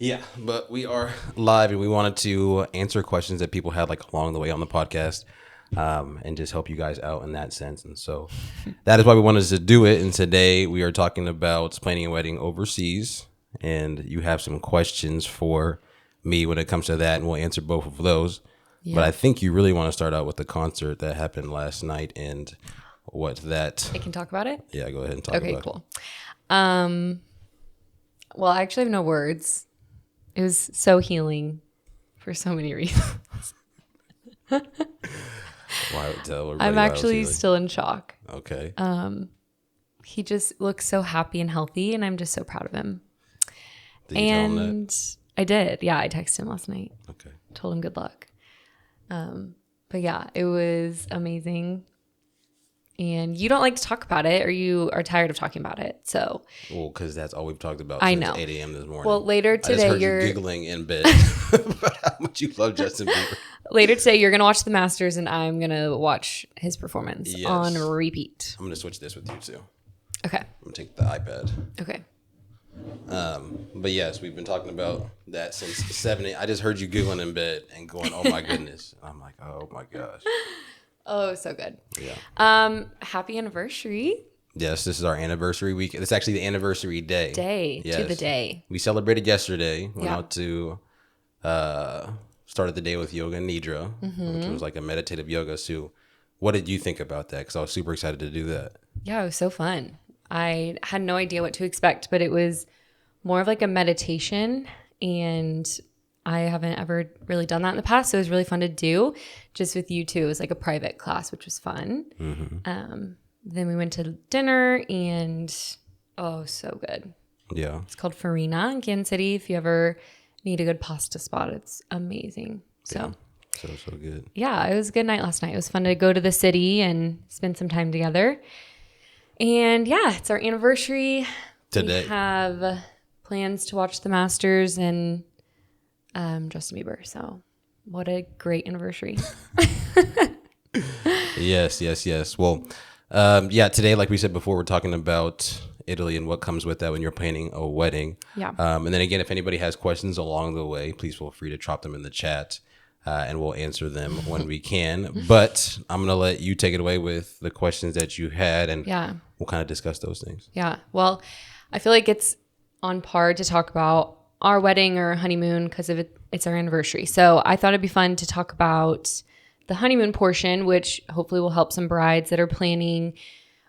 Yeah, but we are live and we wanted to answer questions that people had like along the way on the podcast, and just help you guys out in that sense. And so that is why we wanted to do it. And today we are talking about planning a wedding overseas. And you have some questions for me when it comes to that, and we'll answer both of those. Yeah. But I think you really want to start out with the concert that happened last night and what that... I can talk about it? Yeah, go ahead and talk about it. Okay, cool. Well, I actually have no words. It was so healing for so many reasons. I'm actually still in shock. Okay. He just looks so happy and healthy, and I'm just so proud of him. Did you tell him that? I did. Yeah, I texted him last night. Okay. Told him good luck. But yeah, it was amazing. And you don't like to talk about it, or you are tired of talking about it. So, well, because that's all we've talked about since since 8 a.m. this morning. Well, later today, I just heard you giggling in bed about how much you love Justin Bieber. Later today, you're gonna watch the Masters, and I'm gonna watch his performance on repeat. I'm gonna switch this with you too. Okay. I'm gonna take the iPad. Okay. But yes, we've been talking about that since 7 a.m. I just heard you giggling in bed and going, "Oh my goodness!" I'm like, "Oh my gosh." Oh, so good. Yeah. Happy anniversary. Yes, this is our anniversary week. It's actually the anniversary day. To the day. We celebrated yesterday. Went out to started the day with yoga nidra, which was like a meditative yoga. So what did you think about that? Because I was super excited to do that. Yeah, it was so fun. I had no idea what to expect, but it was more of like a meditation, and I haven't ever really done that in the past, so it was really fun to do just with you too. It was like a private class, which was fun. Mm-hmm. Then we went to dinner, and so good. Yeah. It's called Farina in Kansas City. If you ever need a good pasta spot, it's amazing. So good. Yeah, it was a good night last night. It was fun to go to the city and spend some time together. And yeah, it's our anniversary. Today. We have plans to watch the Masters and Justin Bieber. So what a great anniversary. Yes. Well, today, like we said before, we're talking about Italy and what comes with that when you're planning a wedding. Yeah. And then again, if anybody has questions along the way, please feel free to drop them in the chat. And we'll answer them when we can. But I'm going to let you take it away with the questions that you had, and we'll kind of discuss those things. Yeah. Well, I feel like it's on par to talk about our wedding or honeymoon because of it's our anniversary. So I thought it'd be fun to talk about the honeymoon portion, which hopefully will help some brides that are planning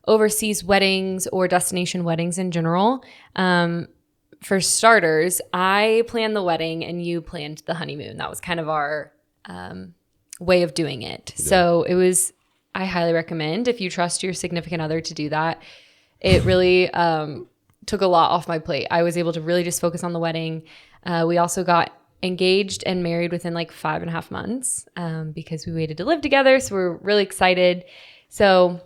overseas weddings or destination weddings in general. For starters, I planned the wedding and you planned the honeymoon. That was kind of our way of doing it. Yeah. So I highly recommend if you trust your significant other to do that. It really took a lot off my plate. I was able to really just focus on the wedding. We also got engaged and married within like 5.5 months because we waited to live together. So we're really excited. So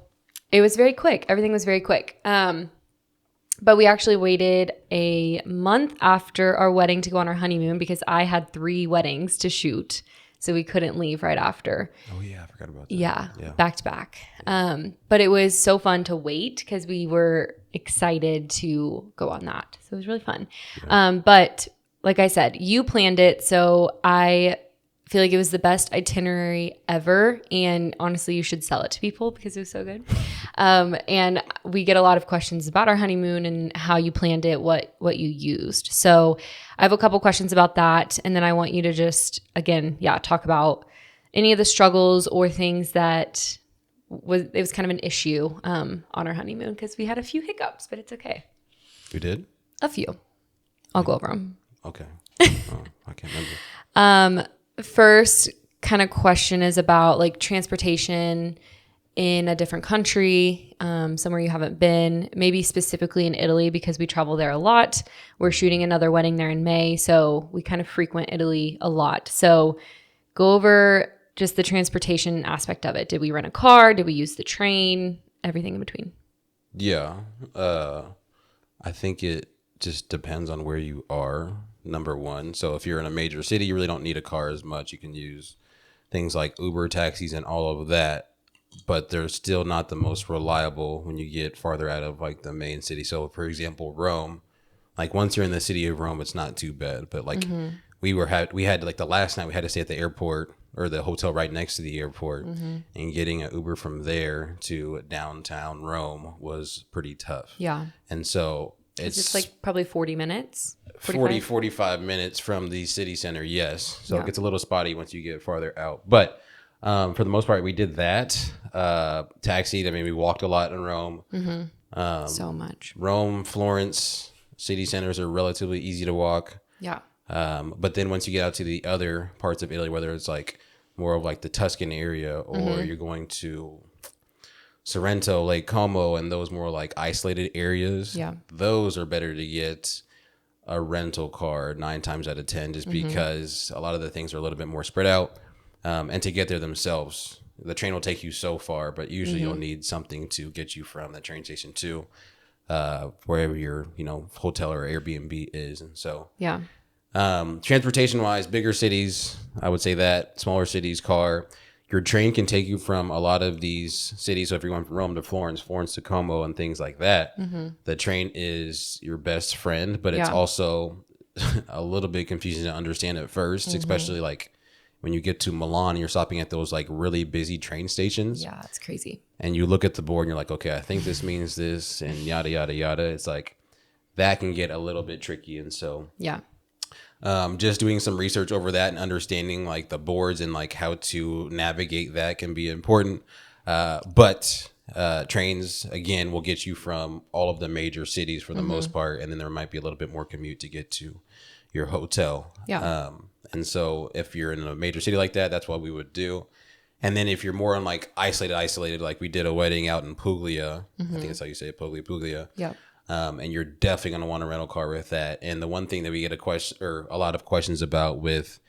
it was very quick. Everything was very quick. But we actually waited a month after our wedding to go on our honeymoon because I had 3 weddings to shoot. So we couldn't leave right after. Oh, yeah. I forgot about that. Yeah. Back to back. But it was so fun to wait because we were excited to go on that. So it was really fun. Yeah. But like I said, you planned it. So I feel like it was the best itinerary ever. And honestly, you should sell it to people because it was so good. And we get a lot of questions about our honeymoon and how you planned it, what you used. So I have a couple questions about that. And then I want you to just, again, talk about any of the struggles or things that it was kind of an issue on our honeymoon because we had a few hiccups, but it's okay. We did? A few. I'll go over them. Okay. I can't remember. First kind of question is about like transportation in a different country, somewhere you haven't been, maybe specifically in Italy because we travel there a lot. We're shooting another wedding there in May, so we kind of frequent Italy a lot. So go over just the transportation aspect of it. Did we rent a car? Did we use the train? Everything in between. Yeah. I think it just depends on where you are. Number one. So if you're in a major city, you really don't need a car as much. You can use things like Uber, taxis, and all of that. But they're still not the most reliable when you get farther out of like the main city. So for example, Rome, Like once you're in the city of Rome, it's not too bad. But like we had like the last night we had to stay at the airport or the hotel right next to the airport, and getting an Uber from there to downtown Rome was pretty tough. Yeah. And so It's like probably 40 minutes. 45 minutes from the city center. Yes. So Yeah. it gets a little spotty once you get farther out. But for the most part, we did that. Taxied. I mean, we walked a lot in Rome. So much. Rome, Florence, city centers are relatively easy to walk. Yeah. But then once you get out to the other parts of Italy, whether it's like more of like the Tuscan area or you're going to Sorrento, Lake Como, and those more like isolated areas, those are better to get a rental car 9 times out of 10, just because a lot of the things are a little bit more spread out. And to get there themselves, the train will take you so far, but usually you'll need something to get you from the train station to wherever your hotel or Airbnb is. And so transportation wise, bigger cities, I would say that. Smaller cities, car. Your train can take you from a lot of these cities. So if you're going from Rome to Florence to Como and things like that, the train is your best friend, but it's also a little bit confusing to understand at first, especially like when you get to Milan and you're stopping at those like really busy train stations. Yeah, it's crazy. And you look at the board and you're like, okay, I think this means this and yada, yada, yada. It's like that can get a little bit tricky. And so just doing some research over that and understanding like the boards and like how to navigate that can be important. But trains, again, will get you from all of the major cities for the most part. And then there might be a little bit more commute to get to your hotel. And so if you're in a major city like that, that's what we would do. And then if you're more on like isolated, like we did a wedding out in Puglia, I think that's how you say it, Puglia. And you're definitely going to want a rental car with that. And the one thing that we get a lot of questions about with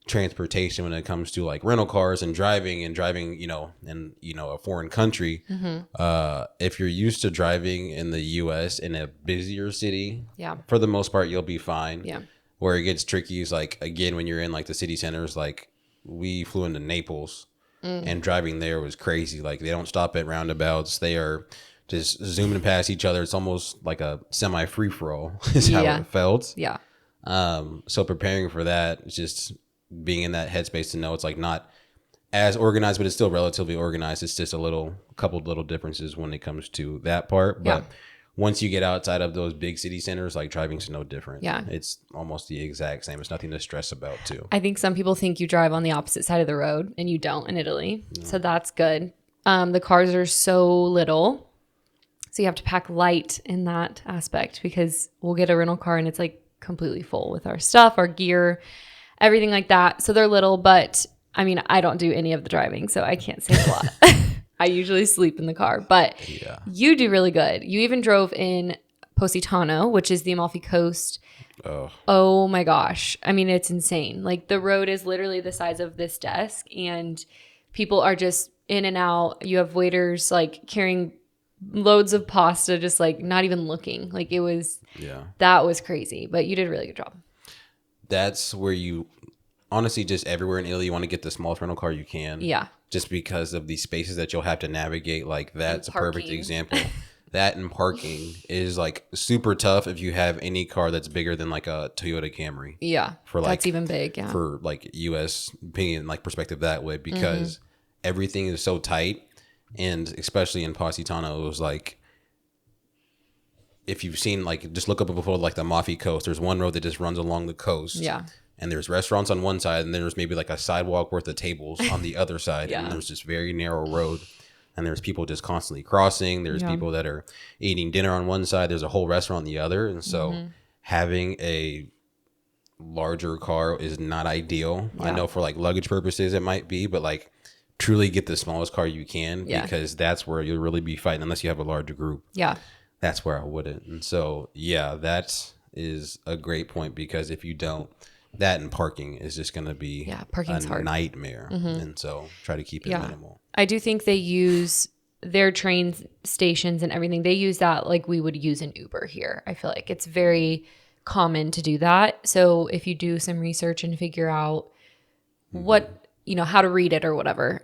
transportation when it comes to like rental cars and driving, in a foreign country, if you're used to driving in the US in a busier city, for the most part, you'll be fine. Where it gets tricky is like, again, when you're in like the city centers, like we flew into Naples and driving there was crazy. Like they don't stop at roundabouts. They are just zooming past each other. It's almost like a semi free for all is how it felt. So preparing for that, just being in that headspace to know it's like not as organized, but it's still relatively organized. It's just couple little differences when it comes to that part. But once you get outside of those big city centers, like driving's no different. It's almost the exact same. It's nothing to stress about too. I think some people think you drive on the opposite side of the road and you don't in Italy. So that's good. The cars are so little. So you have to pack light in that aspect, because we'll get a rental car and it's like completely full with our stuff, our gear, everything like that. So they're little, but I mean, I don't do any of the driving, so I can't say a lot. I usually sleep in the car, but you do really good. You even drove in Positano, which is the Amalfi Coast. Oh my gosh. I mean, it's insane. Like the road is literally the size of this desk and people are just in and out. You have waiters like carrying loads of pasta, just like not even looking. Like it was, that was crazy, but you did a really good job. That's where you honestly, just everywhere in Italy, you want to get the smallest rental car you can. Just because of the spaces that you'll have to navigate. Like that's a perfect example. That and parking is like super tough if you have any car that's bigger than like a Toyota Camry. For like, that's even big. For like US opinion, like perspective that way, because everything is so tight. And especially in Positano, it was like, if you've seen, like, just look up before like the Amalfi Coast, there's one road that just runs along the coast. And there's restaurants on one side, and then there's maybe like a sidewalk worth of tables on the other side. And there's this very narrow road, and there's people just constantly crossing. There's people that are eating dinner on one side. There's a whole restaurant on the other. And so having a larger car is not ideal. I know for like luggage purposes it might be, but like truly get the smallest car you can, because that's where you'll really be fighting, unless you have a larger group. That's where I wouldn't. And so, that is a great point, because if you don't, that and parking is just going to be parking's hard. Nightmare. And so try to keep it minimal. I do think they use their train stations and everything. They use that like we would use an Uber here. I feel like it's very common to do that. So if you do some research and figure out what, how to read it or whatever,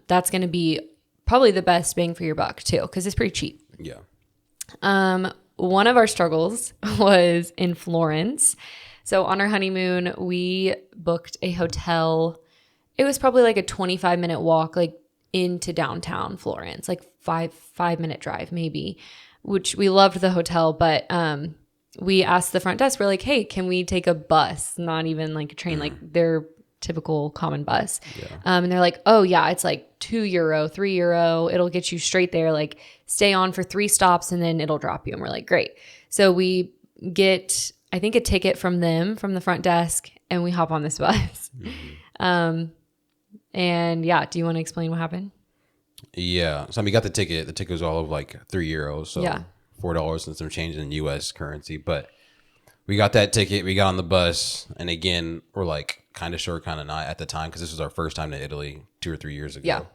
that's going to be probably the best bang for your buck too, because it's pretty cheap. one of our struggles was in Florence. So on our honeymoon, we booked a hotel. It was probably like a 25-minute walk, like into downtown Florence, like five-minute drive maybe, which we loved the hotel. But we asked the front desk, we're like, hey, can we take a bus? Not even like a train, like their typical common bus. Yeah. And they're like, oh yeah, it's like €2, €3. It'll get you straight there. Like stay on for 3 stops and then it'll drop you. And we're like, great. So we get, I think, a ticket from them, from the front desk, and we hop on this bus. Mm-hmm. And yeah, do you want to explain what happened? Yeah. So we got the ticket. The ticket was all of like €3. So yeah. $4 and some change in US currency. But we got that ticket. We got on the bus. And again, we're like kind of sure, kind of not at the time, because this was our first time to Italy 2 or 3 years ago.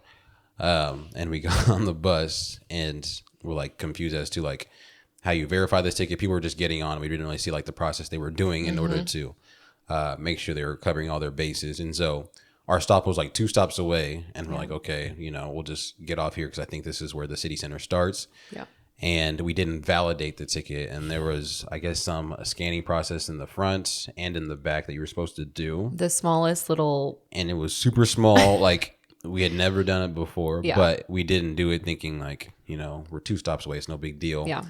Yeah. And we got on the bus and we're like confused as to like how you verify this ticket. People were just getting on. We didn't really see like the process they were doing in order to make sure they were covering all their bases. And so our stop was like 2 stops away. And we're like, okay, we'll just get off here because I think this is where the city center starts. Yeah. And we didn't validate the ticket. And there was, I guess, a scanning process in the front and in the back that you were supposed to do. The smallest little. And it was super small. Like we had never done it before, but we didn't do it thinking like, we're 2 stops away. It's no big deal. Yeah.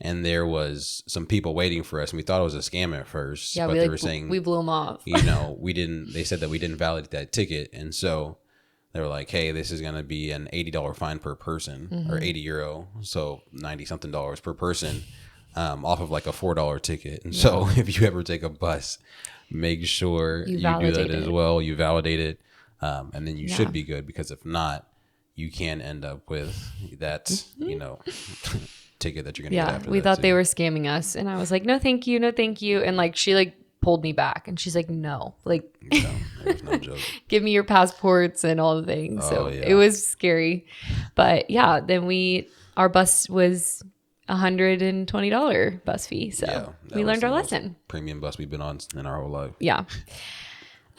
And there was some people waiting for us, and we thought it was a scam at first. Yeah, but they were saying we blew them off. we didn't. They said that we didn't validate that ticket, and so they were like, "Hey, this is going to be an $80 fine per person, or €80, so $90-something per person, off of like a $4 ticket." And so, if you ever take a bus, make sure you do that as well. You validate it, and then you should be good, because if not, you can end up with that. Ticket that you're gonna get after we that thought too. They were scamming us, and I was like, no thank you, and like she like pulled me back, and she's like, no, like there's no joke. Give me your passports and all the things. So it was scary, but yeah, then our bus was $120 bus fee, so we learned our lesson. Premium bus we've been on in our whole life. Yeah.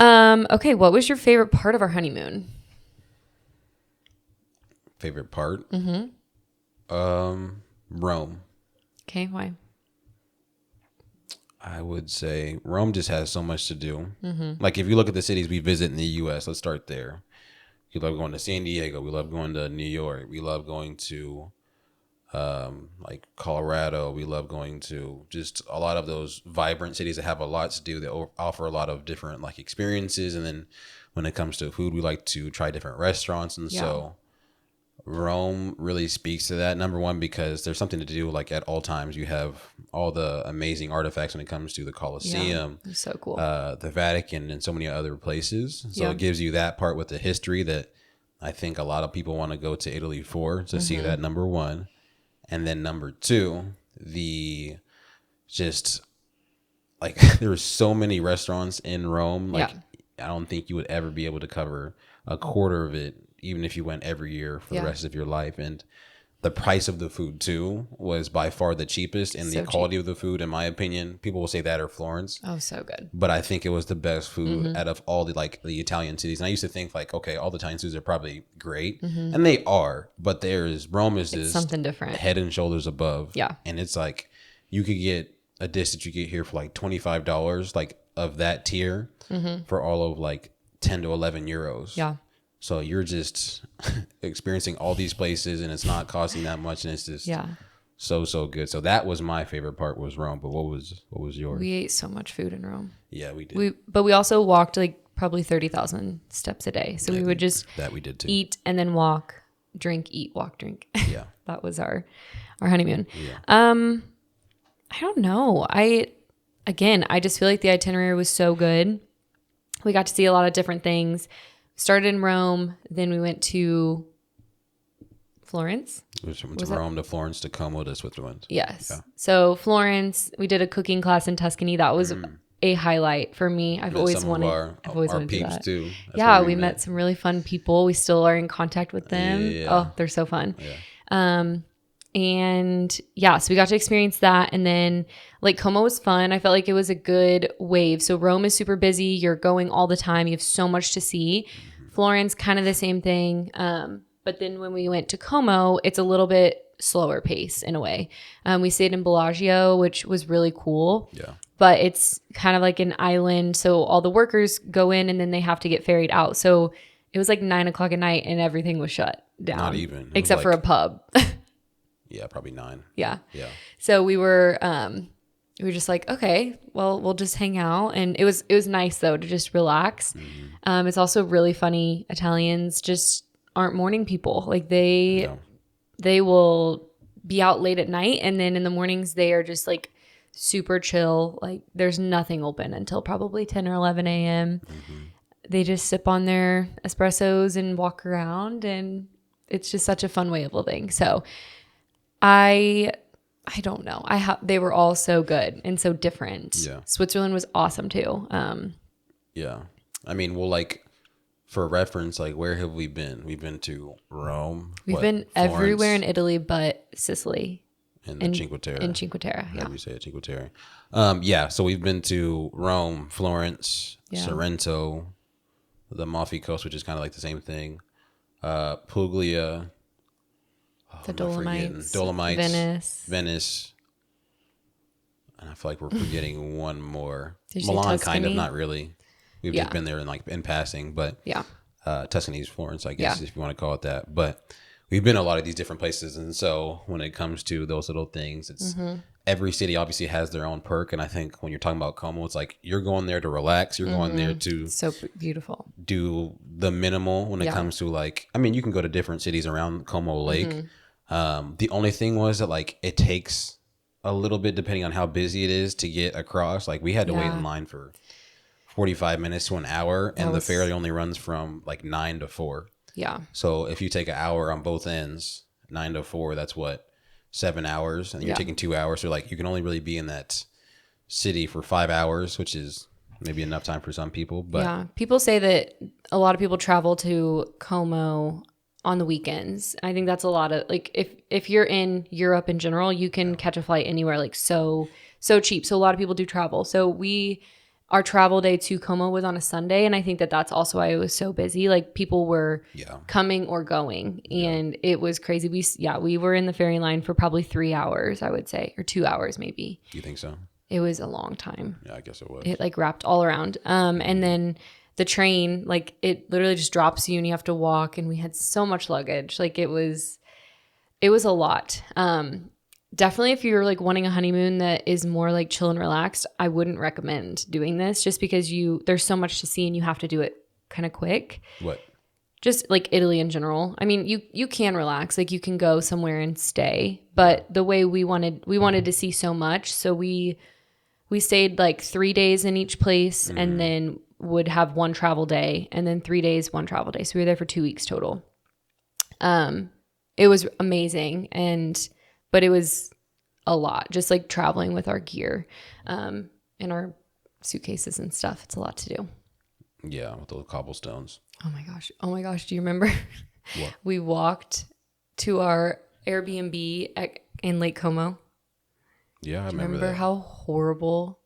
Okay, what was your favorite part of our honeymoon? Favorite part? Rome. Okay, why? I would say Rome just has so much to do. Like if you look at the cities we visit in the U.S., let's start there. We love going to San Diego. We love going to New York. We love going to like Colorado. We love going to just a lot of those vibrant cities that have a lot to do, that offer a lot of different like experiences. And then when it comes to food, we like to try different restaurants. And so Rome really speaks to that. Number one, because there's something to do. Like at all times, you have all the amazing artifacts when it comes to the Colosseum, so cool, the Vatican, and so many other places. So it gives you that part with the history that I think a lot of people want to go to Italy for, to see that, number one. And then number two, the just like there's so many restaurants in Rome. Like I don't think you would ever be able to cover a quarter of it, even if you went every year for the rest of your life. And the price of the food too was by far the cheapest, and the quality of the food, in my opinion, people will say that, or Florence. Oh, so good. But I think it was the best food out of all the Italian cities. And I used to think like, okay, all the Italian cities are probably great, and they are, but Rome is just something different, head and shoulders above. Yeah. And it's like you could get a dish that you get here for like $25, like of that tier, for all of like 10 to 11 euros. Yeah. So you're just experiencing all these places, and it's not costing that much, and it's just so good. So that was my favorite part, was Rome. But what was yours? We ate so much food in Rome. Yeah, we did. But we also walked like probably 30,000 steps a day. So we would just we did too. Eat and then walk, drink, eat, walk, drink. Yeah. That was our honeymoon. Yeah. I don't know. I just feel like the itinerary was so good. We got to see a lot of different things. Started in Rome, then we went to Florence. We went to Rome, to Florence, to Como, to Switzerland. Yes. Yeah. So Florence, we did a cooking class in Tuscany. That was a highlight for me. I've always wanted to do that. Too. We met some really fun people. We still are in contact with them. Yeah. Oh, they're so fun. Yeah. And so we got to experience that. And then Lake Como was fun. I felt like it was a good wave. So Rome is super busy. You're going all the time. You have so much to see. Florence, kind of the same thing. But then when we went to Como, it's a little bit slower pace in a way. We stayed in Bellagio, which was really cool. Yeah. But it's kind of like an island. So all the workers go in and then they have to get ferried out. So it was like 9:00 at night and everything was shut down. Not even. Except for a pub. Yeah, probably 9. Yeah. Yeah. So we were just like, okay, well, we'll just hang out. And it was nice though to just relax. It's also really funny. Italians just aren't morning people. Like they will be out late at night and then in the mornings they are just like super chill. Like there's nothing open until probably 10 or 11 a.m. They just sip on their espressos and walk around, and it's just such a fun way of living. So I don't know. They were all so good and so different. Yeah. Switzerland was awesome too. Yeah. I mean, well, like for reference, like where have we been? We've been to Rome. We've been Florence, everywhere in Italy but Sicily. and Cinque Terre. In Cinque Terre, yeah. However you say it, Cinque Terre. Yeah, so we've been to Rome, Florence, Sorrento, the Amalfi Coast, which is kind of like the same thing. Puglia, The Dolomites, Venice. And I feel like we're forgetting one more. Did you say Milan, Tuscany? kind of, not really. We've just been there in passing, but Yeah. Tuscany's Florence, I guess, if you want to call it that. But we've been a lot of these different places, and so when it comes to those little things, it's every city obviously has their own perk. And I think when you're talking about Como, it's like you're going there to relax, you're going there to So beautiful. do the minimal when it comes to like, I mean, you can go to different cities around Como Lake. The only thing was that like it takes a little bit depending on how busy it is to get across. Like we had to wait in line for 45 minutes to an hour, and the ferry only runs from like 9 to 4. Yeah. So if you take an hour on both ends, 9 to 4, that's what, 7 hours, and you're taking 2 hours. So like you can only really be in that city for 5 hours, which is maybe enough time for some people. But yeah, people say that a lot of people travel to Como on the weekends. I think that's a lot of like if you're in Europe in general, you can catch a flight anywhere like so cheap. So a lot of people do travel. So our travel day to Como was on a Sunday, and I think that's also why it was so busy. Like people were coming or going, and it was crazy. We were in the ferry line for probably 3 hours, I would say, or 2 hours maybe. you think so? It was a long time. Yeah, I guess it was. It like wrapped all around. And then the train, like it literally just drops you and you have to walk, and we had so much luggage. Like it was a lot. Definitely if you're like wanting a honeymoon that is more like chill and relaxed, I wouldn't recommend doing this just because there's so much to see and you have to do it kind of quick. What? Just like Italy in general. I mean, you can relax, like you can go somewhere and stay, but the way we wanted to see so much. So we stayed like 3 days in each place and then would have one travel day, and then 3 days, one travel day. So we were there for 2 weeks total. It was amazing, but it was a lot, just like traveling with our gear, in our suitcases and stuff. It's a lot to do. Yeah, with those cobblestones. Oh my gosh. Do you remember? What? We walked to our Airbnb in Lake Como. Yeah, I remember Remember that. how horrible?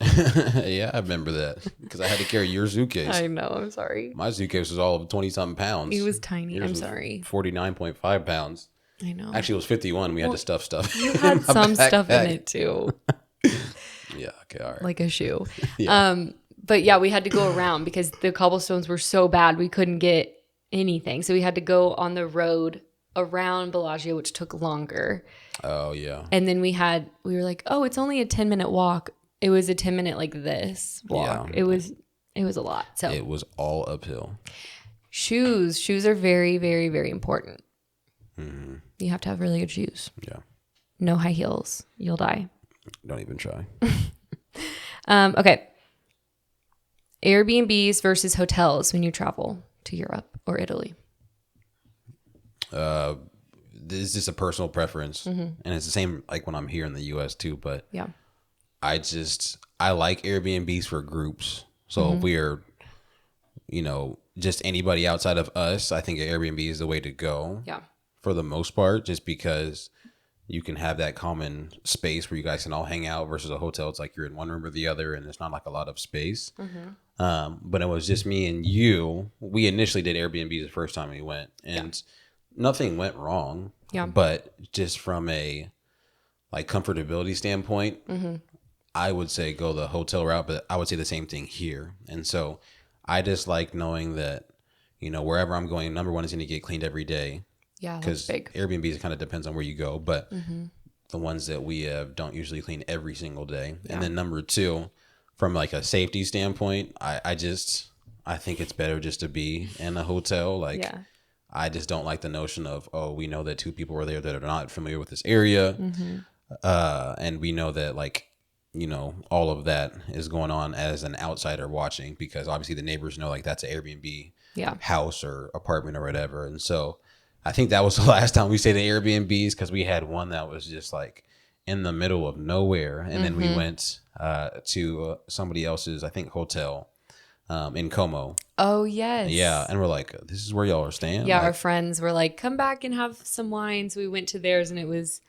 Yeah, I remember that because I had to carry your suitcase. I know. I'm sorry. My suitcase was all of 20-something pounds. It was tiny. Yours I'm was sorry. 49.5 pounds. I know. Actually, it was 51. We had to stuff stuff. You in had my some stuff in backpack. it too, Yeah. Okay. All right. like a shoe. Yeah. But yeah, we had to go around because the cobblestones were so bad we couldn't get anything. So we had to go on the road around Bellagio, which took longer. Oh yeah. And then we were like, oh, it's only a 10-minute walk. It was a 10-minute like this walk. Yeah. It was a lot. So It was all uphill. shoes are very, very, very important. Mm-hmm. You have to have really good shoes. Yeah. No high heels. You'll die. Don't even try. Okay. Airbnbs versus hotels when you travel to Europe or Italy. This is just a personal preference, and it's the same like when I'm here in the U.S. too. But Yeah. I like Airbnbs for groups. So if we're, just anybody outside of us, I think Airbnb is the way to go. Yeah. For the most part, just because you can have that common space where you guys can all hang out versus a hotel. It's like you're in one room or the other, and there's not like a lot of space. But it was just me and you. We initially did Airbnb the first time we went, and nothing went wrong. Yeah. But just from a like comfortability standpoint, I would say go the hotel route, but I would say the same thing here. And so I just like knowing that, you know, wherever I'm going, number one is going to get cleaned every day. Yeah, because that's big. Airbnb kind of depends on where you go, but the ones that we have don't usually clean every single day. Yeah. And then number two, from like a safety standpoint, I think it's better just to be in a hotel. Like, Yeah. I just don't like the notion of, oh, we know that two people are there that are not familiar with this area. And we know that, like, you know, all of that is going on as an outsider watching, because obviously the neighbors know like that's an Airbnb house or apartment or whatever. And so I think that was the last time we stayed in Airbnbs, because we had one that was just like in the middle of nowhere. And then we went to somebody else's, I think, hotel in Como. Oh, yes. Yeah. And we're like, this is where y'all are staying? Yeah, like, our friends were like, come back and have some wine. So we went to theirs, and it was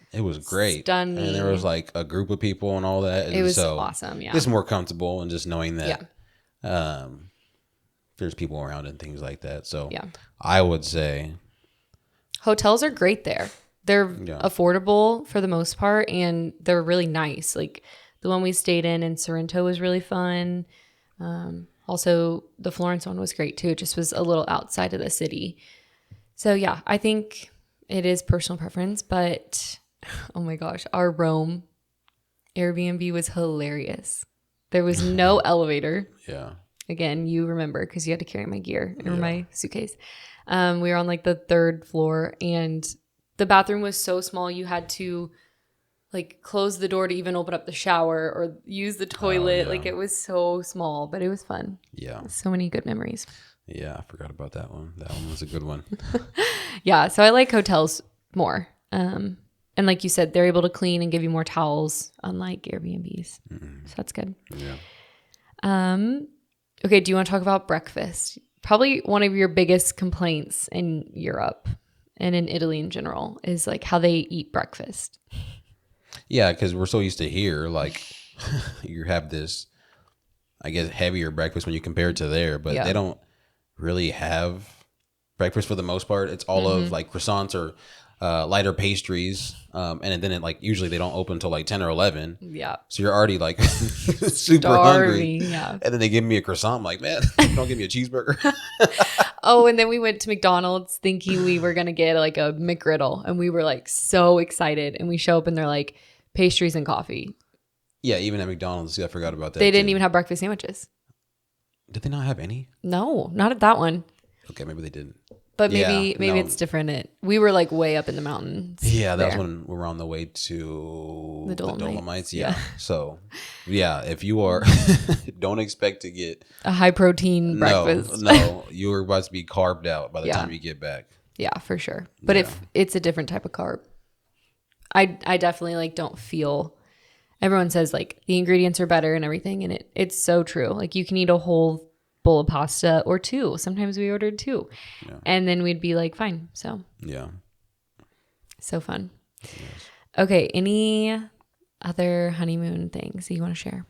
great. stunning. And there was like a group of people and all that. And it was so awesome. Yeah. just more comfortable, and just knowing that there's people around and things like that. So I would say hotels are great there. They're affordable for the most part, and they're really nice. Like the one we stayed in Sorrento was really fun. Also, the Florence one was great too. It just was a little outside of the city. So yeah, I think it is personal preference, but oh my gosh, our Rome Airbnb was hilarious. There was no elevator. Yeah. Again, you remember because you had to carry my gear or my suitcase. We were on like the 3rd floor, and the bathroom was so small you had to like close the door to even open up the shower or use the toilet. Like it was so small, but it was fun. Yeah. So many good memories. Yeah, I forgot about that one. That one was a good one. Yeah, so I like hotels more. And like you said, they're able to clean and give you more towels, unlike Airbnbs. So that's good. Yeah. Okay, do you want to talk about breakfast? Probably one of your biggest complaints in Europe and in Italy in general is like how they eat breakfast. Yeah, because we're so used to here, like you have this, I guess, heavier breakfast when you compare it to there, but they don't really have breakfast for the most part. It's all of like croissants or lighter pastries, and then it like usually they don't open until like 10 or 11. Yeah. So you're already like super hungry. Yeah. And then they give me a croissant. I'm like, man, don't give me a cheeseburger. Oh, and then we went to McDonald's thinking we were going to get like a McGriddle, and we were like so excited, and we show up and they're like pastries and coffee. Yeah, even at McDonald's, I forgot about that. They didn't even have breakfast sandwiches. Did they not have any? No, not at that one. Okay, maybe they didn't. But maybe it's different. We were like way up in the mountains. Yeah, that was when we were on the way to the Dolomites. Yeah. So, yeah, if you are, don't expect to get a high protein breakfast. No, you are about to be carved out by the time you get back. Yeah, for sure. But if it's a different type of carb, I definitely like don't feel. Everyone says like the ingredients are better and everything, and it's so true. Like you can eat a whole bowl of pasta or 2. Sometimes we ordered 2, and then we'd be like, fine. So so fun. Yes. Okay, any other honeymoon things that you want to share?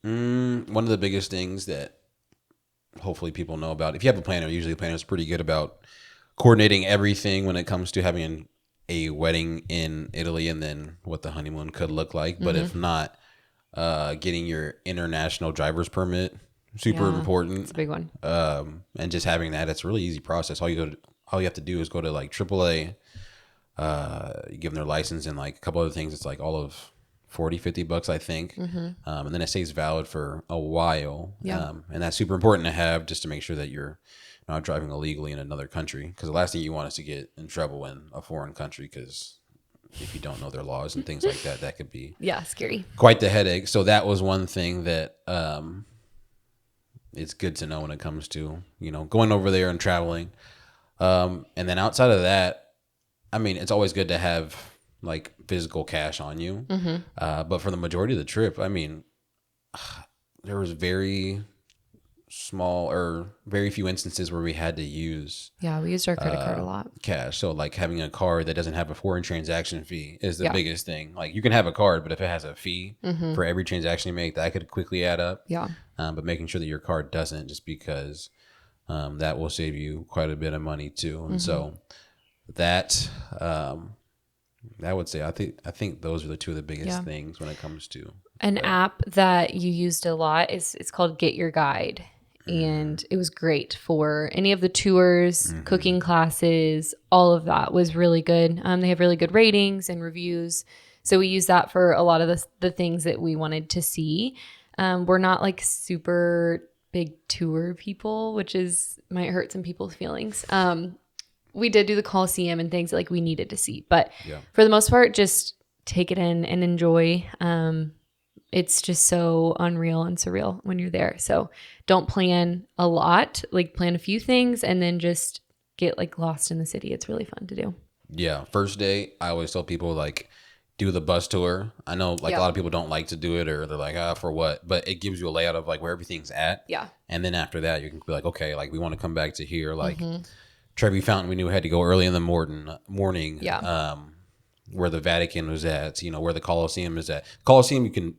One of the biggest things that hopefully people know about, if you have a planner, usually a planner is pretty good about coordinating everything when it comes to having a wedding in Italy and then what the honeymoon could look like. But if not, getting your international driver's permit, super important. It's a big one. And just having that, it's a really easy process. All you have to do is go to like AAA, you give them their license and like a couple other things. It's like all of $40-$50, I think. And then it stays valid for a while. And that's super important to have just to make sure that you're not driving illegally in another country. Because the last thing you want is to get in trouble in a foreign country, because if you don't know their laws and things like that, that could be scary. Quite the headache. So that was one thing that it's good to know when it comes to, you know, going over there and traveling. And then outside of that, I mean, it's always good to have like physical cash on you. But for the majority of the trip, I mean, there was very small or very few instances where we had to use we used our credit card a lot. Cash. So like having a card that doesn't have a foreign transaction fee is the biggest thing. Like you can have a card, but if it has a fee for every transaction you make, that could quickly add up. But making sure that your card doesn't, just because that will save you quite a bit of money too. And so that I would say I think those are the two of the biggest things when it comes to an app that you used a lot. It's called Get Your Guide. And it was great for any of the tours, cooking classes, all of that was really good. They have really good ratings and reviews. So we use that for a lot of the things that we wanted to see. We're not like super big tour people, which might hurt some people's feelings. We did do the Coliseum and things that like we needed to see. But for the most part, just take it in and enjoy. It's just so unreal and surreal when you're there. So don't plan a lot, like plan a few things and then just get like lost in the city. It's really fun to do. Yeah. First day, I always tell people like do the bus tour. I know like a lot of people don't like to do it or they're like, for what? But it gives you a layout of like where everything's at. Yeah. And then after that, you can be like, okay, like we want to come back to here. Like Trevi Fountain, we knew we had to go early in the morning. Yeah. Where the Vatican was at, where the Coliseum is at. Coliseum you can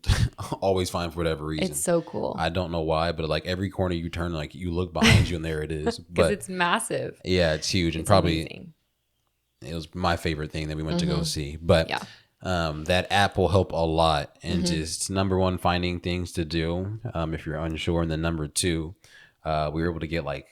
always find for whatever reason. It's so cool. I don't know why, but like every corner you turn, like you look behind you and there it is. Because it's massive. Yeah, it's huge. And probably amazing. It was my favorite thing that we went to go see. But that app will help a lot. And just number one, finding things to do if you're unsure. And then number two, we were able to get like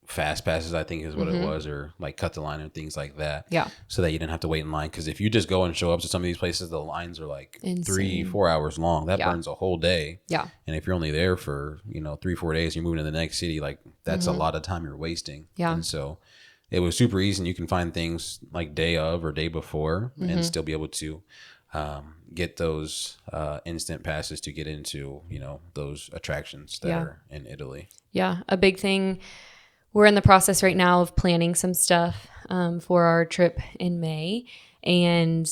fast passes, I think is what it was, or like cut the line and things like that. Yeah. So that you didn't have to wait in line. Because if you just go and show up to some of these places, the lines are like insane. 3-4 hours long. That burns a whole day. Yeah. And if you're only there for, 3-4 days, you're moving to the next city, like that's a lot of time you're wasting. Yeah. And so it was super easy and you can find things like day of or day before and still be able to get those instant passes to get into, those attractions that are in Italy. Yeah. A big thing. We're in the process right now of planning some stuff for our trip in May. And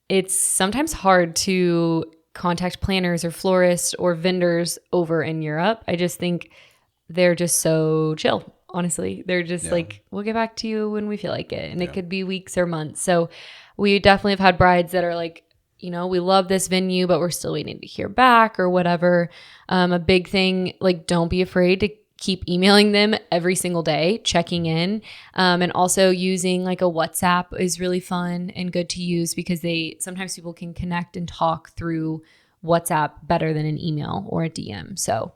it's sometimes hard to contact planners or florists or vendors over in Europe. I just think they're just so chill, honestly. They're just like, we'll get back to you when we feel like it. And it could be weeks or months. So we definitely have had brides that are like, we love this venue, but we're still waiting to hear back or whatever. A big thing, like don't be afraid to keep emailing them every single day, checking in. And also using like a WhatsApp is really fun and good to use because sometimes people can connect and talk through WhatsApp better than an email or a DM. So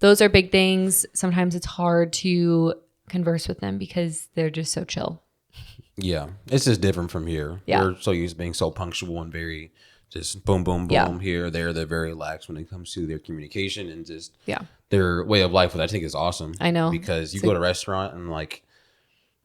those are big things. Sometimes it's hard to converse with them because they're just so chill. Yeah. It's just different from here. Yeah. We're so used to being so punctual and very just boom, boom, boom here, there. They're very lax when it comes to their communication and just their way of life, which I think is awesome. I know. Because you go to a restaurant and like,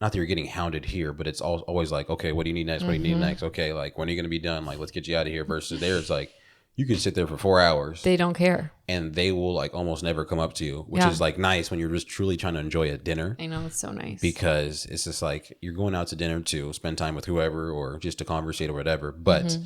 not that you're getting hounded here, but it's always like, okay, what do you need next? What do you need next? Okay, like when are you going to be done? Like, let's get you out of here. Versus there, it's like, you can sit there for 4 hours. They don't care. And they will like almost never come up to you, which is like nice when you're just truly trying to enjoy a dinner. I know, it's so nice. Because it's just like, you're going out to dinner to spend time with whoever or just to conversate or whatever. But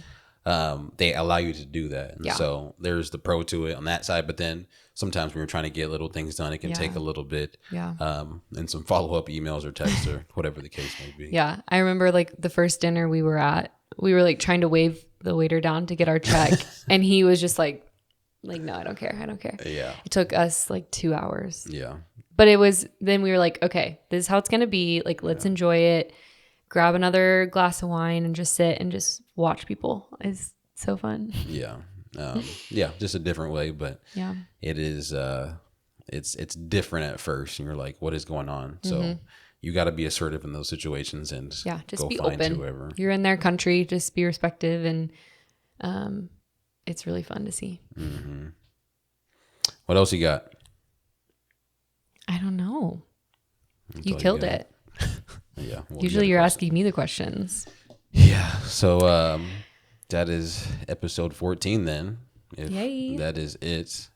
they allow you to do that. And so there's the pro to it on that side. But then sometimes when you're trying to get little things done, it can take a little bit. And some follow-up emails or texts or whatever the case may be. Yeah. I remember like the first dinner we were at, we were like trying to wave the waiter down to get our check. And he was just like, no, I don't care. I don't care. Yeah. It took us like 2 hours. Yeah. But then we were like, okay, this is how it's going to be. Like, let's enjoy it. Grab another glass of wine and just sit and just watch people. It's so fun. Yeah. Just a different way, but it is, it's different at first and you're like, what is going on? So you got to be assertive in those situations and just go be find open. whoever. You're in their country, just be respectful and it's really fun to see. What else you got? I don't know. You killed it. Yeah. Well, Usually you're asking me the questions. Yeah. So that is episode 14 then. Yay. That is it.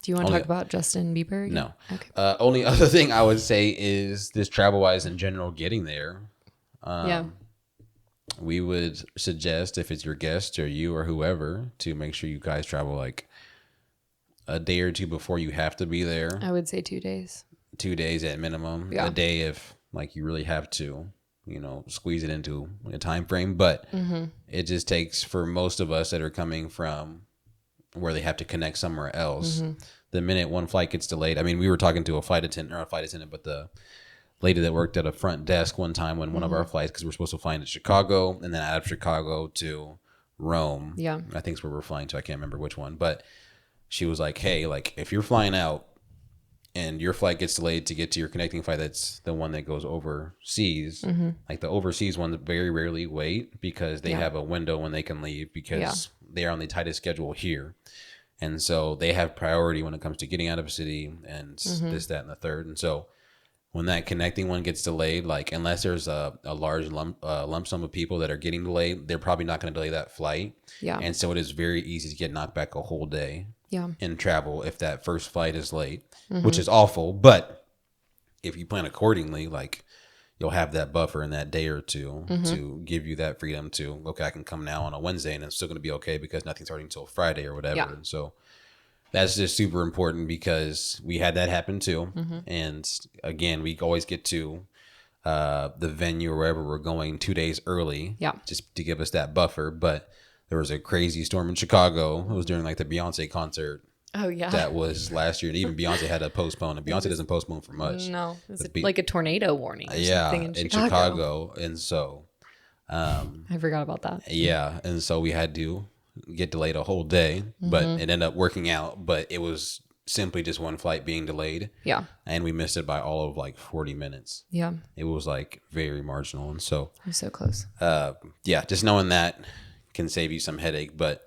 Do you want to talk about Justin Bieber again? No. Okay. Only other thing I would say is this travel-wise in general, getting there. We would suggest if it's your guest or you or whoever to make sure you guys travel like a day or two before you have to be there. I would say 2 days. 2 days at minimum. A day if like you really have to, squeeze it into a time frame. But it just takes for most of us that are coming from where they have to connect somewhere else. The minute one flight gets delayed, I mean, we were talking to a flight attendant, but the lady that worked at a front desk one time when one of our flights, because we're supposed to fly into Chicago and then out of Chicago to Rome. Yeah. I think it's where we're flying to. I can't remember which one. But she was like, hey, like if you're flying out and your flight gets delayed to get to your connecting flight, that's the one that goes overseas. Like the overseas ones very rarely wait because they have a window when they can leave because they are on the tightest schedule here. And so they have priority when it comes to getting out of a city and this, that, and the third. And so when that connecting one gets delayed, like unless there's a large lump sum of people that are getting delayed, they're probably not going to delay that flight. Yeah. And so it is very easy to get knocked back a whole day in travel if that first flight is late, which is awful. But if you plan accordingly, like you'll have that buffer in that day or two to give you that freedom to, okay, I can come now on a Wednesday and it's still going to be okay because nothing's starting until Friday or whatever. Yeah. And so that's just super important because we had that happen too. And again, we always get to the venue or wherever we're going 2 days early just to give us that buffer. But there was a crazy storm in Chicago. It was during like the Beyonce concert. Oh, yeah. That was last year. And even Beyonce had to postpone. And Beyonce doesn't postpone for much. No. It was like a tornado warning. In Chicago. And so. I forgot about that. Yeah. And so we had to get delayed a whole day. But it ended up working out. But it was simply just one flight being delayed. Yeah. And we missed it by all of like 40 minutes. Yeah. It was like very marginal. And so. It was so close. Just knowing that can save you some headache. But.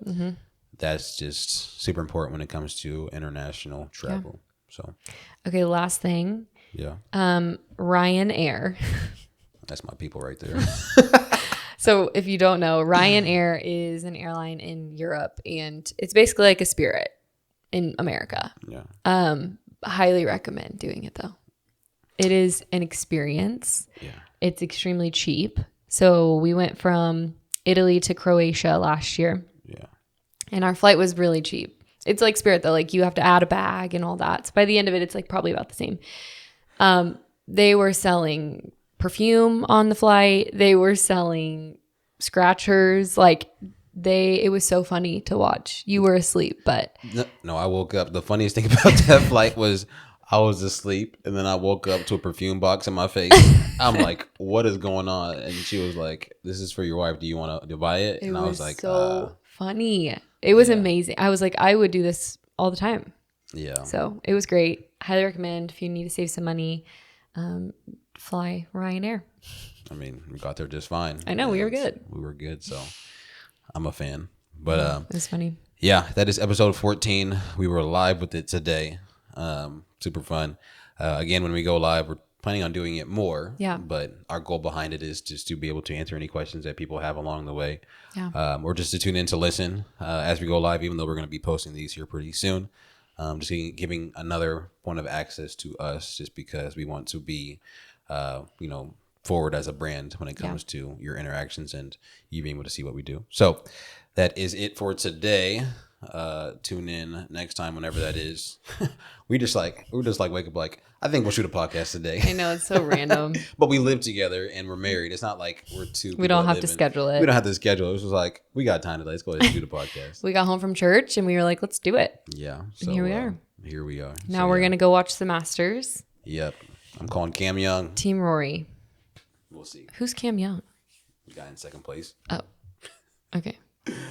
That's just super important when it comes to international travel. So, okay, last thing. Yeah. RyanAir. That's my people right there. So, if you don't know, RyanAir is an airline in Europe, and it's basically like a Spirit in America. Yeah. Highly recommend doing it though. It is an experience. Yeah. It's extremely cheap. So we went from Italy to Croatia last year. Yeah. And our flight was really cheap. It's like Spirit though, like you have to add a bag and all that. So by the end of it, it's like probably about the same. They were selling perfume on the flight. They were selling scratchers. Like it was so funny to watch. You were asleep, but. No, I woke up. The funniest thing about that flight was I was asleep and then I woke up to a perfume box in my face. I'm like, what is going on? And she was like, this is for your wife. Do you want to buy it? And I was like, so funny. It was amazing. I was like, I would do this all the time. Yeah. So it was great. Highly recommend if you need to save some money, fly RyanAir. I mean, we got there just fine. I know, we were good. We were good. So I'm a fan. But it was funny. Yeah, that is episode 14. We were live with it today. Super fun. Again, when we go live, we're planning on doing it more. Yeah. But our goal behind it is just to be able to answer any questions that people have along the way. Yeah. Or just to tune in to listen as we go live, even though we're going to be posting these here pretty soon. Just giving another point of access to us just because we want to be, forward as a brand when it comes to your interactions and you being able to see what we do. So that is it for today. Tune in next time whenever that is. we just wake up like, I think we'll shoot a podcast today. I know, it's so random. But we live together and we're married. It's not like we're two. We don't have to schedule it. We don't have to schedule it. It was just like, we got time today. Let's go ahead and shoot a podcast. We got home from church and we were like, let's do it. Yeah. So, and here we are. Here we are. Now we're going to go watch the Masters. Yep. I'm calling Cam Young. Team Rory. We'll see. Who's Cam Young? The guy in second place. Oh. Okay.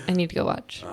I need to go watch.